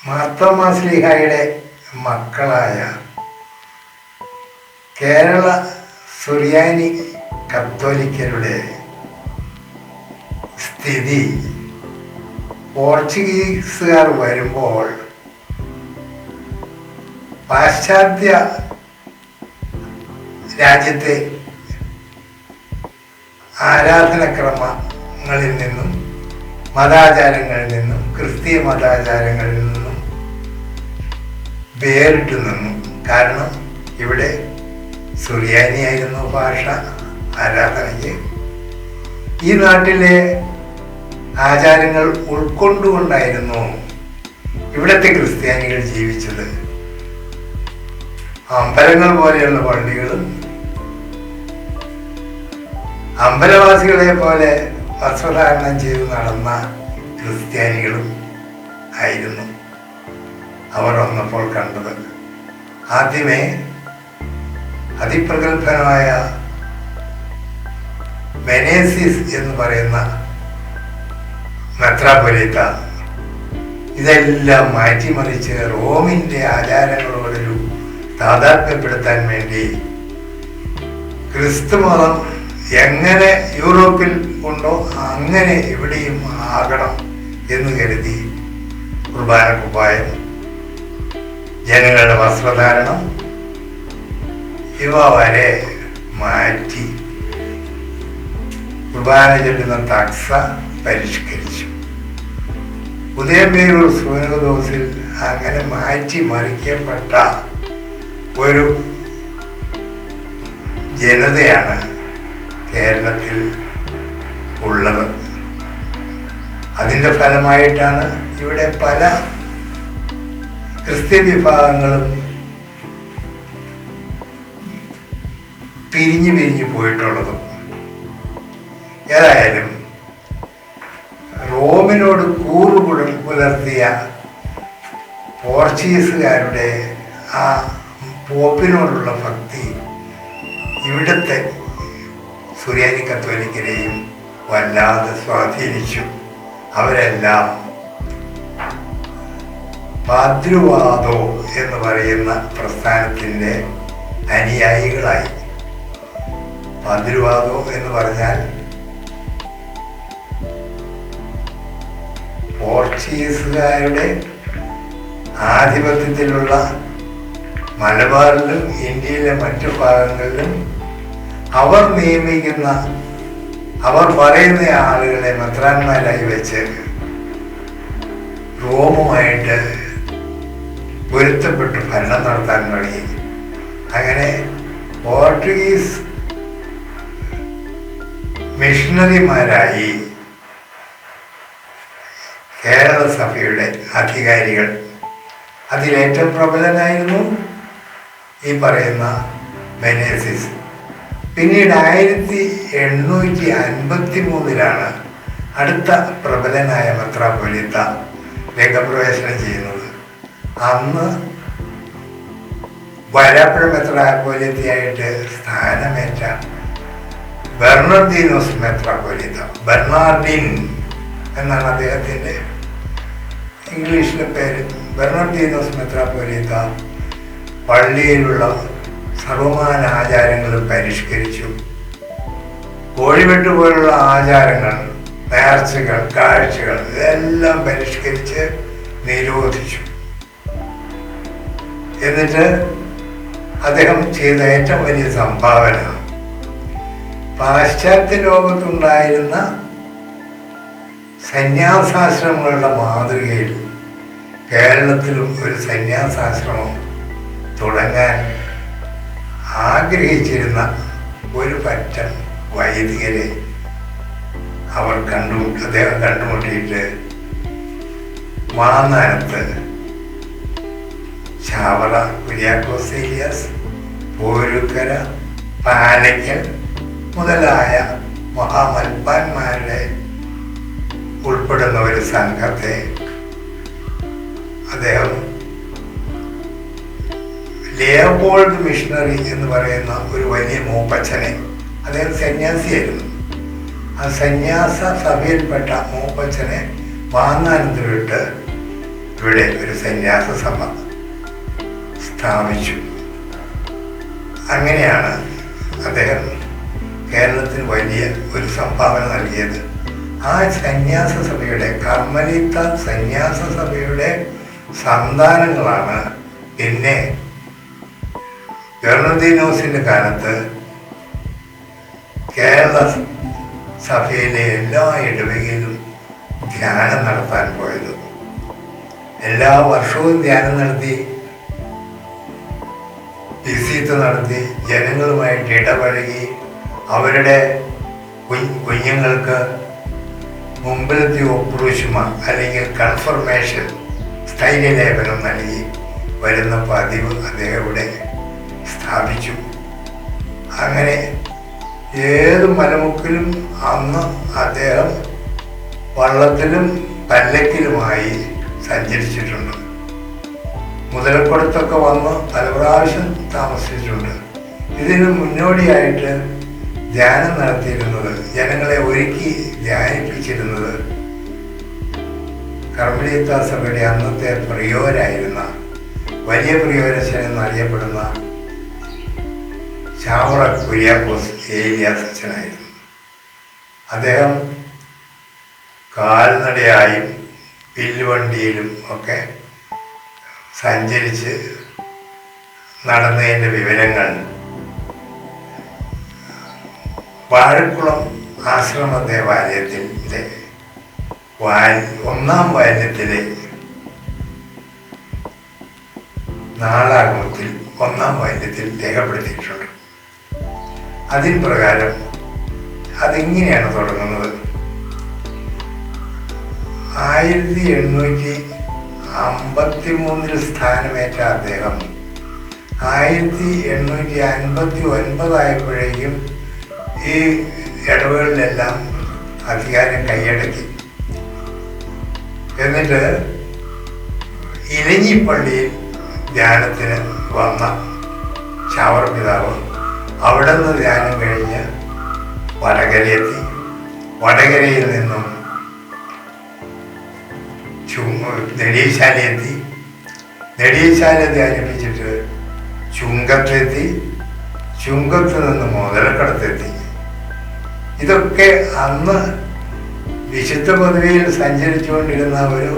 മാർത്തോമാ ശ്ലീഹായുടെ മക്കളായ കേരള സുറിയാനി കത്തോലിക്കരുടെ സ്ഥിതി പോർച്ചുഗീസുകാർ വരുമ്പോൾ പാശ്ചാത്യ രാജ്യത്തെ ആരാധനക്രമങ്ങളിൽ നിന്നും മതാചാരങ്ങളിൽ നിന്നും ക്രിസ്തീയ മതാചാരങ്ങളിൽ നിന്നും വേറിട്ട് നിന്നു. കാരണം ഇവിടെ സുറിയാനിയായിരുന്നു ഭാഷ ആരാധനയ്ക്ക്. ഈ നാട്ടിലെ ആചാരങ്ങൾ ഉൾക്കൊണ്ടുകൊണ്ടായിരുന്നു ഇവിടുത്തെ ക്രിസ്ത്യാനികൾ ജീവിച്ചത്. അമ്പലങ്ങൾ പോലെയുള്ള പള്ളികളും അമ്പലവാസികളെ പോലെ വസ്ത്രധാരണം ചെയ്ത് നടന്ന ക്രിസ്ത്യാനികളും ആയിരുന്നു അവർ വന്നപ്പോൾ കണ്ടത്. ആദ്യമേ അതിപ്രഗത്ഭനായ മെനേസിസ് എന്ന് പറയുന്ന മെത്രാപ്പൊലീത്ത ഇതെല്ലാം മാറ്റിമറിച്ച് റോമിൻ്റെ ആചാരങ്ങളോടൊരു താതാത്മ്യപ്പെടുത്താൻ വേണ്ടി ക്രിസ്തുമതം എങ്ങനെ യൂറോപ്പിൽ ഉണ്ടോ അങ്ങനെ ഇവിടെയും ആകണം എന്ന് കരുതി കുർബാന കുപ്പായം, ജനങ്ങളുടെ വസ്ത്രധാരണം ഇവ വരെ മാറ്റി കുർബാന ചൊല്ലുന്ന തക്സ പരിഷ്കരിച്ചു. ഉദയംപേരൂർ സൂനകദോസിൽ അങ്ങനെ മാറ്റി മറിക്കപ്പെട്ട ഒരു ജനതയാണ് കേരളത്തിൽ ഉള്ളത്. അതിൻ്റെ ഫലമായിട്ടാണ് ഇവിടെ പല ക്രിസ്ത്യൻ വിഭാഗങ്ങളും പിരിഞ്ഞു പോയിട്ടുള്ളതും. ഏതായാലും റോമിനോട് കൂറ് പുലർത്തിയ പോർച്ചുഗീസുകാരുടെ ആ പോപ്പിനോടുള്ള ഭക്തി ഇവിടുത്തെ സുറിയാനി കത്തോലിക്കരെയും വല്ലാതെ സ്വാധീനിച്ചു. അവരെല്ലാം പാദ്രുവാദോ എന്ന് പറയുന്ന പ്രസ്ഥാനത്തിൻ്റെ അനുയായികളായി. പാദ്രുവാദോ എന്ന് പറഞ്ഞാൽ പോർച്ചുഗീസുകാരുടെ ആധിപത്യത്തിലുള്ള മലബാറിലും ഇന്ത്യയിലെ മറ്റു ഭാഗങ്ങളിലും അവർ നിയമിക്കുന്ന, അവർ പറയുന്ന ആളുകളെ മെത്രാന്മാരായി വെച്ച് റോമുമായിട്ട് പൊരുത്തപ്പെട്ട് ഭരണം നടത്താൻ തുടങ്ങി. അങ്ങനെ പോർച്ചുഗീസ് മിഷണറിമാരായി കേരള സഭയുടെ അധികാരികൾ. അതിലേറ്റവും പ്രബലനായിരുന്നു ഈ പറയുന്ന മെനേസിസ്. പിന്നീട് 1853 അടുത്ത പ്രബലനായ മെത്രാപ്പൊലീത്ത രംഗപ്രവേശനം ചെയ്യുന്നത്. അന്ന് വരാപ്പുഴ മെത്രാപ്പൊലീത്തയായിട്ട് സ്ഥാനമേറ്റ ബെർണർദീനോസ് മെത്രാപ്പൊലീത്ത, ബെർണാർഡിൻ എന്നാണ് അദ്ദേഹത്തിൻ്റെ ഇംഗ്ലീഷിലെ പേര്. ബെർണർദീനോസ് മെത്രാപ്പൊലീത്ത പള്ളിയിലുള്ള സർവമാന ആചാരങ്ങളും പരിഷ്കരിച്ചു. കോഴിവെട്ട് പോലുള്ള ആചാരങ്ങൾ, നേർച്ചകൾ, കാഴ്ചകൾ ഇതെല്ലാം പരിഷ്കരിച്ച് നിരോധിച്ചു. എന്നിട്ട് അദ്ദേഹം ചെയ്ത ഏറ്റവും വലിയ സംഭാവന പാശ്ചാത്യ ലോകത്തുണ്ടായിരുന്ന സന്യാസാശ്രമങ്ങളുടെ മാതൃകയിൽ കേരളത്തിലും ഒരു സന്യാസാശ്രമം തുടങ്ങാൻ ആഗ്രഹിച്ചിരുന്ന ഒരു പറ്റം വൈദികരെ അദ്ദേഹം കണ്ടുമുട്ടിയിട്ട് മാന്നാനത്ത് ചാവറ കുര്യാക്കോസ് ഏലിയാസ്, പോരുക്കര, പാലയ്ക്കൽ മുതലായ മഹാമൽപ്പാന്മാരുടെ ഉൾപ്പെടുന്ന ഒരു സംഘത്തെ അദ്ദേഹം ലിയോപോൾഡ് മിഷണറി എന്ന് പറയുന്ന ഒരു വലിയ മൂപ്പച്ചനെ, അദ്ദേഹം സന്യാസിയായിരുന്നു, ആ സന്യാസ സഭയിൽപ്പെട്ട മൂപ്പച്ചനെ വാങ്ങാനത്ത് വിട്ട് ഇവിടെ ഒരു സന്യാസ സഭ സ്ഥാപിച്ചു. അങ്ങനെയാണ് അദ്ദേഹം കേരളത്തിന് വലിയ ഒരു സംഭാവന നൽകിയത്. ആ സന്യാസ സഭയുടെ, കർമ്മലിത്ത സന്യാസ സഭയുടെ സന്താനങ്ങളാണ് പിന്നെ ബെർണർദീനോസിൻ്റെ കാലത്ത് കേരള സഭയിലെ എല്ലാ ഇടവകയിലും ധ്യാനം നടത്താൻ പോയത്. എല്ലാ വർഷവും ധ്യാനം നടത്തി, വിസിറ്റ് നടത്തി, ജനങ്ങളുമായിട്ട് ഇടപഴകി, അവരുടെ കുഞ്ഞുങ്ങൾക്ക് മുമ്പിലത്തെ ഒപ്രൂശുമ അല്ലെങ്കിൽ കൺഫർമേഷൻ സ്ഥൈര്യലേപനം നൽകി വരുന്ന പതിവ് അദ്ദേഹം ഇവിടെ സ്ഥാപിച്ചു. അങ്ങനെ ഏത് മലമുക്കിലും അന്ന് അദ്ദേഹം വള്ളത്തിലും പല്ലക്കിലുമായി സഞ്ചരിച്ചിട്ടുണ്ട്. മുതലക്കുടത്തൊക്കെ വന്ന് പല പ്രാവശ്യം താമസിച്ചിട്ടുണ്ട്. ഇതിന് മുന്നോടിയായിട്ട് ധ്യാനം നടത്തിയിരുന്നത്, ജനങ്ങളെ ഒരുക്കി ധ്യാനിപ്പിച്ചിരുന്നത് കർമ്മലീത്ത സഭയുടെ അന്നത്തെ പ്രിയോരായിരുന്ന, വലിയ പ്രിയോരച്ചൻ എന്നറിയപ്പെടുന്ന ചാവറ കുര്യാക്കോസ് ഏലിയാസ് അച്ഛനായിരുന്നു. അദ്ദേഹം കാൽനടയായും വില്ലുവണ്ടിയിലും ഒക്കെ സഞ്ചരിച്ച് നടന്നതിൻ്റെ വിവരങ്ങൾ വാഴക്കുളം ആശ്രമ ദേവാലയത്തിൻ്റെ ഒന്നാം വാല്യത്തിലെ നാളാഗമത്തിൽ ഒന്നാം വാല്യത്തിൽ രേഖപ്പെടുത്തിയിട്ടുണ്ട്. അതിൻ പ്രകാരം അതിങ്ങനെയാണ് തുടങ്ങുന്നത്. 1853 സ്ഥാനമേറ്റ അദ്ദേഹം 1859 ആയപ്പോഴേക്കും ഈ ഇടവുകളിലെല്ലാം അധികാരം കൈയടക്കി. എന്നിട്ട് ഇലഞ്ഞിപ്പള്ളിയിൽ ധ്യാനത്തിന് വന്ന ചാവറ പിതാവ് അവിടെ നിന്ന് ധ്യാനം കഴിഞ്ഞ് വടകരയെത്തി. വടകരയിൽ നിന്നും നെടിയശാലയെത്തി. നെടിയശാല ധ്യാനിപ്പിച്ചിട്ട് ചുങ്കത്തെത്തി. ചുങ്കത്ത് നിന്ന് മുതലക്കടത്തെത്തി. ഇതൊക്കെ അന്ന് വിശുദ്ധ പദവിയിൽ സഞ്ചരിച്ചുകൊണ്ടിരുന്ന ഒരു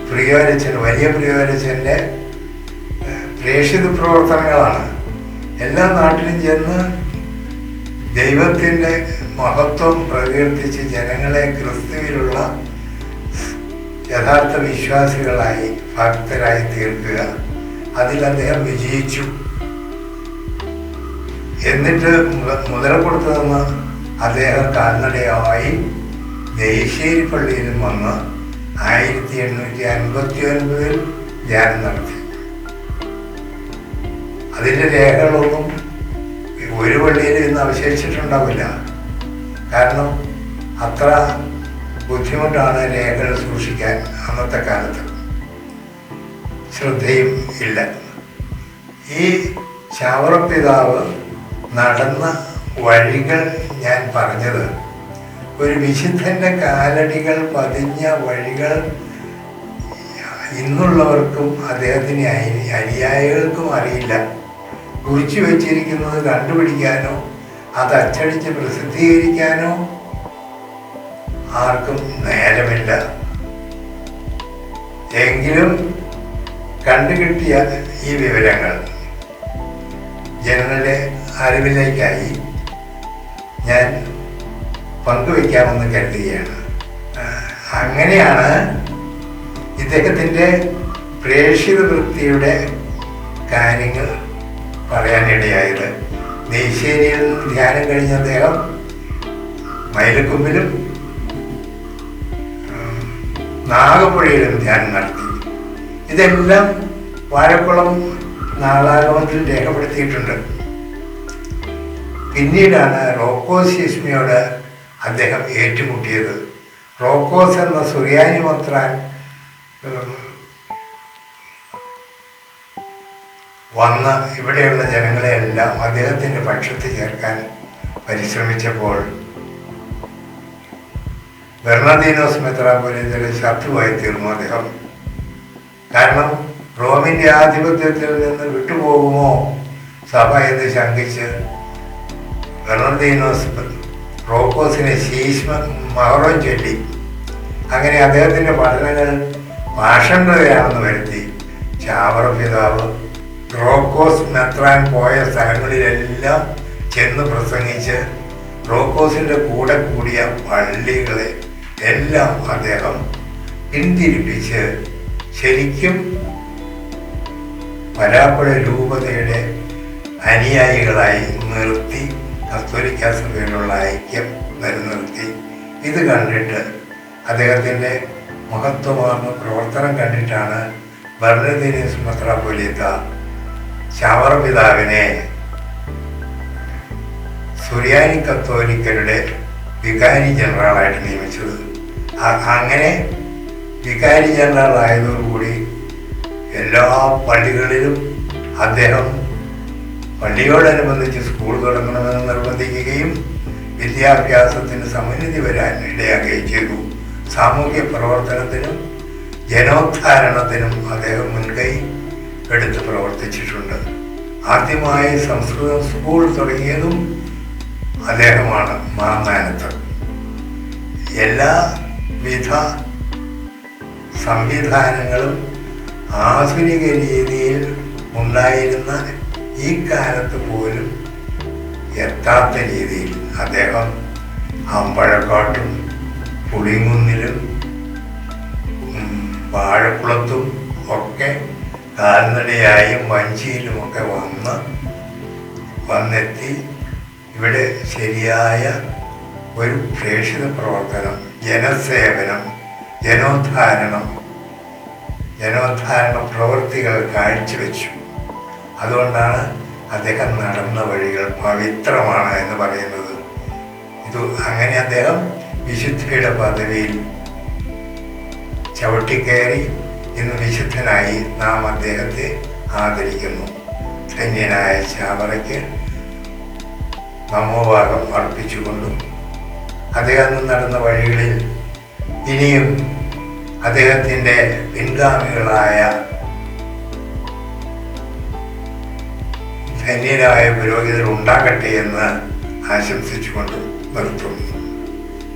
പ്രിയോരച്ചൻ, വലിയ പ്രിയോരച്ചൻ്റെ പ്രേക്ഷിത പ്രവർത്തനങ്ങളാണ്. എല്ലാ നാട്ടിലും ചെന്ന് ദൈവത്തിൻ്റെ മഹത്വം പ്രകീർത്തിച്ച് ജനങ്ങളെ ക്രിസ്തുവിലുള്ള യഥാർത്ഥ വിശ്വാസികളായി, ഭക്തരായി തീർക്കുക. അതിൽ അദ്ദേഹം വിജയിച്ചു. എന്നിട്ട് മുതലക്കുടത്ത് നിന്ന് അദ്ദേഹം കാൽനടയായി നെയ്ശ്ശേരി പള്ളിയിലും വന്ന് 1859 ധ്യാനം നടത്തി. അതിൻ്റെ രേഖകളൊന്നും ഒരു പള്ളിയിലും ഇന്ന് അവശേഷിച്ചിട്ടുണ്ടാവില്ല. കാരണം അത്ര ബുദ്ധിമുട്ടാണ് രേഖകൾ സൂക്ഷിക്കാൻ അന്നത്തെ കാലത്ത്. ശ്രദ്ധയും ഇല്ല. ഈ ചാവറ പിതാവ് നടന്ന വഴികൾ ഞാൻ പറഞ്ഞത് ഒരു വിശുദ്ധൻ്റെ കാലടികൾ പതിഞ്ഞ വഴികൾ ഇന്നുള്ളവർക്കും അദ്ദേഹത്തിന് അനുയായികൾക്കും അറിയില്ല. കുറിച്ചു വച്ചിരിക്കുന്നത് കണ്ടുപിടിക്കാനോ അത് അച്ചടിച്ച് പ്രസിദ്ധീകരിക്കാനോ ആർക്കും നേരമില്ല. എങ്കിലും കണ്ടുകിട്ടിയ ഈ വിവരങ്ങൾ ജനങ്ങളുടെ അറിവിലേക്കായി ഞാൻ പങ്കുവയ്ക്കാമെന്ന് കരുതുകയാണ്. അങ്ങനെയാണ് ഇദ്ദേഹത്തിൻ്റെ പ്രേക്ഷിത വൃത്തിയുടെ കാര്യങ്ങൾ പറയാനിടയായത്. നെയ്ശ്ശേരിയിൽ ധ്യാനം കഴിഞ്ഞ അദ്ദേഹം മൈലക്കൊമ്പിലും നാഗപ്പുഴയിലും ധ്യാനം നടത്തി. ഇതെല്ലാം വാഴക്കുളം നാളാഗമത്തിൽ രേഖപ്പെടുത്തിയിട്ടുണ്ട്. പിന്നീടാണ് റോക്കോസ് ശിസ്മിയോട് അദ്ദേഹം ഏറ്റുമുട്ടിയത്. റോക്കോസ് എന്ന സുറിയാനി മെത്രാൻ വന്ന് ഇവിടെയുള്ള ജനങ്ങളെയെല്ലാം അദ്ദേഹത്തിൻ്റെ പക്ഷത്ത് ചേർക്കാൻ പരിശ്രമിച്ചപ്പോൾ ബെർണർദീനോസ് മെത്രാപ്പൊലീത്തയുടെ ശത്രുവായി തീർന്നു അദ്ദേഹം. കാരണം റോമിൻ്റെ ആധിപത്യത്തിൽ നിന്ന് വിട്ടുപോകുമോ സഭ എന്ന് ശങ്കിച്ച് ബെർണർദീനോസ് റോക്കോസിനെ മഹറം ചൊല്ലി. അങ്ങനെ അദ്ദേഹത്തിൻ്റെ പഠനങ്ങൾ ഭാഷണ്ഡതയാണെന്ന് വരുത്തി ചാവറ പിതാവ് റോക്കോസ് മെത്രാൻ പോയ സ്ഥലങ്ങളിലെല്ലാം ചെന്ന് പ്രസംഗിച്ച് റോക്കോസിൻ്റെ കൂടെ കൂടിയ പള്ളികളെ എല്ലാം അദ്ദേഹം പിന്തിരിപ്പിച്ച് ശരിക്കും വരാപ്പുഴ രൂപതയുടെ അനുയായികളായി നിർത്തി കത്തോലിക്ക സഭയിലുള്ള ഐക്യം നിലനിർത്തി. ഇത് കണ്ടിട്ട് അദ്ദേഹത്തിൻ്റെ മഹത്വമാർന്ന പ്രവർത്തനം കണ്ടിട്ടാണ് ബെർണർദീനോസ് മെത്രാപ്പൊലീത്ത ചാവറ പിതാവിനെ സുറിയാനി കത്തോലിക്കരുടെ വികാരി ജനറലായിട്ട് നിയമിച്ചത്. അങ്ങനെ വികാരി ജനറൽ ആയതോടുകൂടി എല്ലാ പള്ളികളിലും അദ്ദേഹം പള്ളിയോടനുബന്ധിച്ച് സ്കൂൾ തുടങ്ങണമെന്ന് നിർബന്ധിക്കുകയും വിദ്യാഭ്യാസത്തിന് സമന്വിതി വരാൻ ഇടയാക്കുകയും ചെയ്തു. സാമൂഹ്യ പ്രവർത്തനത്തിനും ജനോദ്ധാരണത്തിനും അദ്ദേഹം മുൻകൈ എടുത്ത് പ്രവർത്തിച്ചിട്ടുണ്ട്. ആദ്യമായി സംസ്കൃതം സ്കൂൾ തുടങ്ങിയതും അദ്ദേഹമാണ് മാന്നാനത്ത്. എല്ലാവിധ സംവിധാനങ്ങളും ആധുനിക രീതിയിൽ ഉണ്ടായിരുന്ന ഈ കാലത്ത് പോലും എത്താത്ത രീതിയിൽ അദ്ദേഹം അമ്പഴക്കാട്ടും പുളിങ്കുന്നിലും വാഴക്കുളത്തും ഒക്കെ കാൽനടയായും വഞ്ചിയിലുമൊക്കെ വന്നെത്തി ഇവിടെ ശരിയായ ഒരു പ്രേക്ഷിത പ്രവർത്തനം, ജനസേവനം, ജനോദ്ധാരണ പ്രവൃത്തികൾ കാഴ്ചവെച്ചു. അതുകൊണ്ടാണ് അദ്ദേഹം നടന്ന വഴികൾ പവിത്രമാണ് എന്ന് പറയുന്നത്. അങ്ങനെ അദ്ദേഹം വിശുദ്ധിയുടെ പദവിയിൽ ചവിട്ടിക്കയറി ഇന്ന് വിശുദ്ധനായി നാം അദ്ദേഹത്തെ ആദരിക്കുന്നു. ധന്യനായ ചാവറയ്ക്ക് നമോഭാഗം അർപ്പിച്ചുകൊണ്ടും അദ്ദേഹം നടന്ന വഴികളിൽ ഇനിയും അദ്ദേഹത്തിൻ്റെ പിൻഗാമികളായ ധന്യരായ പുരോഹിതർ ഉണ്ടാകട്ടെ എന്ന് ആശംസിച്ചുകൊണ്ടും നിർത്തുന്നു.